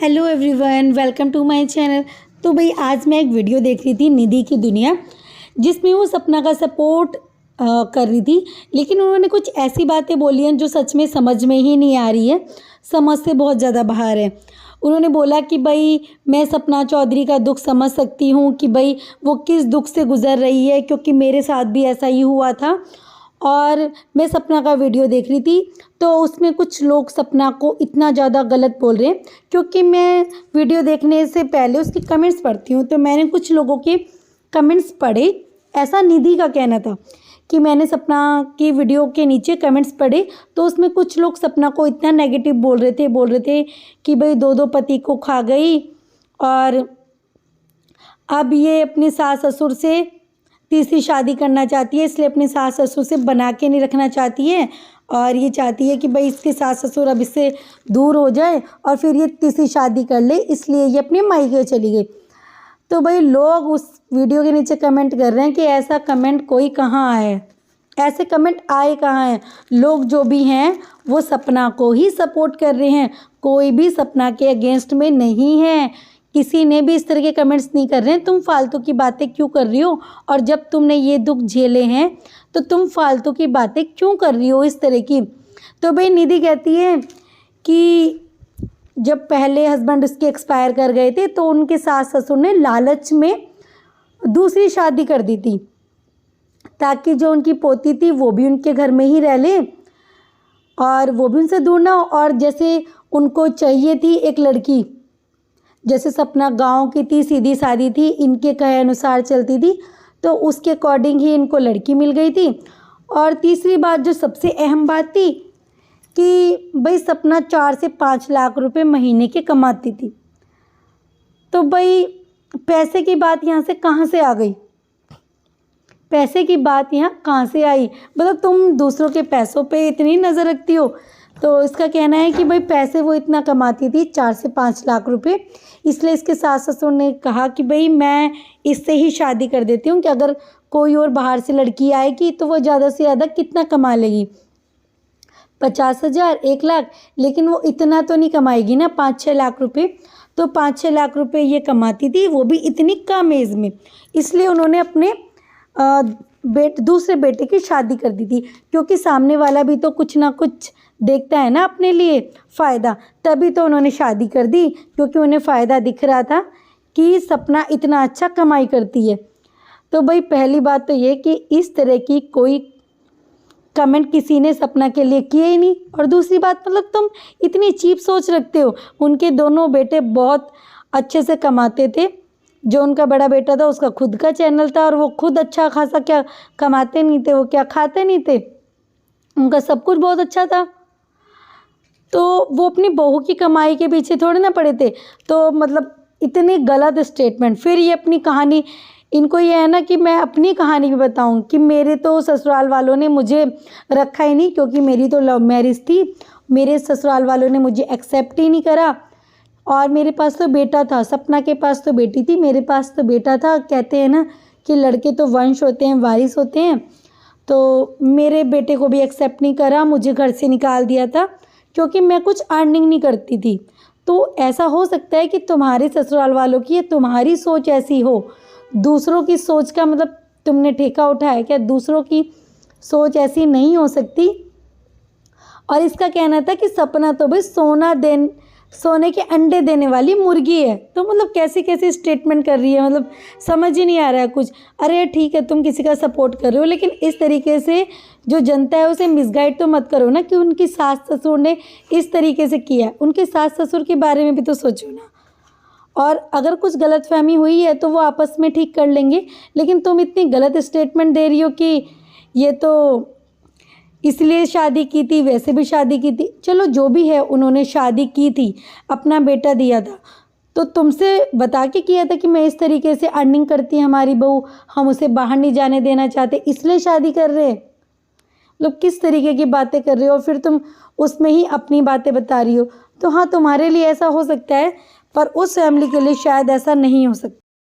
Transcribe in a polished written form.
Hello everyone, welcome to my channel. तो भाई आज मैं एक वीडियो देख रही थी निधि की दुनिया, जिसमें वो सपना का सपोर्ट कर रही थी। लेकिन उन्होंने कुछ ऐसी बातें बोली हैं जो सच में समझ में ही नहीं आ रही है, समझ से बहुत ज़्यादा बाहर है। उन्होंने बोला कि भाई मैं सपना चौधरी का दुख समझ सकती हूँ कि भाई वो किस दुख से गुज़र रही है, क्योंकि मेरे साथ भी ऐसा ही हुआ था। और मैं सपना का वीडियो देख रही थी तो उसमें कुछ लोग सपना को इतना ज़्यादा गलत बोल रहे हैं, क्योंकि मैं वीडियो देखने से पहले उसके कमेंट्स पढ़ती हूँ। तो मैंने कुछ लोगों के कमेंट्स पढ़े। ऐसा निधि का कहना था कि मैंने सपना की वीडियो के नीचे कमेंट्स पढ़े, तो उसमें कुछ लोग सपना को इतना नेगेटिव बोल रहे थे कि भाई दो पति को खा गई और अब ये अपने सास ससुर से तीसरी शादी करना चाहती है, इसलिए अपने सास ससुर से बना के नहीं रखना चाहती है। और ये चाहती है कि भाई इसके सास ससुर अब इससे दूर हो जाए और फिर ये तीसरी शादी कर ले, इसलिए ये अपने मायके चली गई। तो भाई लोग उस वीडियो के नीचे कमेंट कर रहे हैं कि ऐसा कमेंट कोई कहाँ आए, ऐसे कमेंट आए कहाँ हैं। लोग जो भी हैं वो सपना को ही सपोर्ट कर रहे हैं, कोई भी सपना के अगेंस्ट में नहीं है। किसी ने भी इस तरह के कमेंट्स नहीं कर रहे हैं तुम फालतू की बातें क्यों कर रही हो, और जब तुमने ये दुख झेले हैं तो तुम फालतू की बातें क्यों कर रही हो इस तरह की। तो भाई निधि कहती है कि जब पहले हस्बैंड उसके एक्सपायर कर गए थे तो उनके सास ससुर ने लालच में दूसरी शादी कर दी थी, ताकि जो उनकी पोती थी वो भी उनके घर में ही रह ले और वो भी उनसे दूर ना हो। और जैसे उनको चाहिए थी एक लड़की, जैसे सपना गांव की थी, सीधी सादी थी, इनके कहे अनुसार चलती थी, तो उसके अकॉर्डिंग ही इनको लड़की मिल गई थी। और तीसरी बात जो सबसे अहम बात थी कि भाई सपना 4 से 5 लाख रुपए महीने के कमाती थी। तो भाई पैसे की बात यहाँ से कहाँ से आ गई, पैसे की बात यहाँ कहाँ से आई। मतलब तुम दूसरों के पैसों पे इतनी नज़र रखती हो। तो इसका कहना है कि भाई पैसे वो इतना कमाती थी 4 से 5 लाख रुपए, इसलिए इसके सास ससुर ने कहा कि भाई मैं इससे ही शादी कर देती हूँ कि अगर कोई और बाहर से लड़की आएगी तो वो ज़्यादा से ज़्यादा कितना कमा लेगी, 50,000 1 लाख, लेकिन वो इतना तो नहीं कमाएगी ना, 5-6 लाख रुपए। तो 5-6 लाख रुपए ये कमाती थी, वो भी इतनी कम एज में। इसलिए उन्होंने अपने दूसरे बेटे की शादी कर दी थी, क्योंकि सामने वाला भी तो कुछ ना कुछ देखता है ना अपने लिए फ़ायदा, तभी तो उन्होंने शादी कर दी, क्योंकि उन्हें फ़ायदा दिख रहा था कि सपना इतना अच्छा कमाई करती है। तो भाई पहली बात तो ये कि इस तरह की कोई कमेंट किसी ने सपना के लिए किए ही नहीं। और दूसरी बात, मतलब तुम इतनी चीप सोच रखते हो। उनके दोनों बेटे बहुत अच्छे से कमाते थे। जो उनका बड़ा बेटा था उसका खुद का चैनल था और वो खुद अच्छा खासा क्या कमाते नहीं थे, वो क्या खाते नहीं थे, उनका सब कुछ बहुत अच्छा था। तो वो अपनी बहू की कमाई के पीछे थोड़े ना पड़े थे। तो मतलब इतनी गलत स्टेटमेंट। फिर ये अपनी कहानी, इनको ये है ना कि मैं अपनी कहानी भी बताऊं कि मेरे तो ससुराल वालों ने मुझे रखा ही नहीं, क्योंकि मेरी तो लव मैरिज थी। मेरे ससुराल वालों ने मुझे एक्सेप्ट ही नहीं करा। और मेरे पास तो बेटा था, सपना के पास तो बेटी थी, मेरे पास तो बेटा था। कहते हैं ना कि लड़के तो वंश होते हैं, वारिस होते हैं। तो मेरे बेटे को भी एक्सेप्ट नहीं करा, मुझे घर से निकाल दिया था, क्योंकि मैं कुछ अर्निंग नहीं करती थी। तो ऐसा हो सकता है कि तुम्हारे ससुराल वालों की, तुम्हारी सोच ऐसी हो, दूसरों की सोच का मतलब तुमने ठेका उठाया क्या? दूसरों की सोच ऐसी नहीं हो सकती। और इसका कहना था कि सपना तो भाई सोने के अंडे देने वाली मुर्गी है। तो मतलब कैसे कैसे स्टेटमेंट कर रही है, मतलब समझ ही नहीं आ रहा है कुछ। अरे ठीक है तुम किसी का सपोर्ट कर रहे हो, लेकिन इस तरीके से जो जनता है उसे मिसगाइड तो मत करो ना कि उनकी सास ससुर ने इस तरीके से किया है। उनके सास ससुर के बारे में भी तो सोचो ना। और अगर कुछ गलतफहमी हुई है तो वो आपस में ठीक कर लेंगे, लेकिन तुम इतनी गलत स्टेटमेंट दे रही हो कि ये तो इसलिए शादी की थी, वैसे भी शादी की थी। चलो जो भी है, उन्होंने शादी की थी, अपना बेटा दिया था, तो तुमसे बता के किया था कि मैं इस तरीके से अर्निंग करती है हमारी बहू, हम उसे बाहर नहीं जाने देना चाहते, इसलिए शादी कर रहे हैं। लोग किस तरीके की बातें कर रहे हो, फिर तुम उसमें ही अपनी बातें बता रही हो। तो हाँ, तुम्हारे लिए ऐसा हो सकता है, पर उस फैमिली के लिए शायद ऐसा नहीं हो सकता।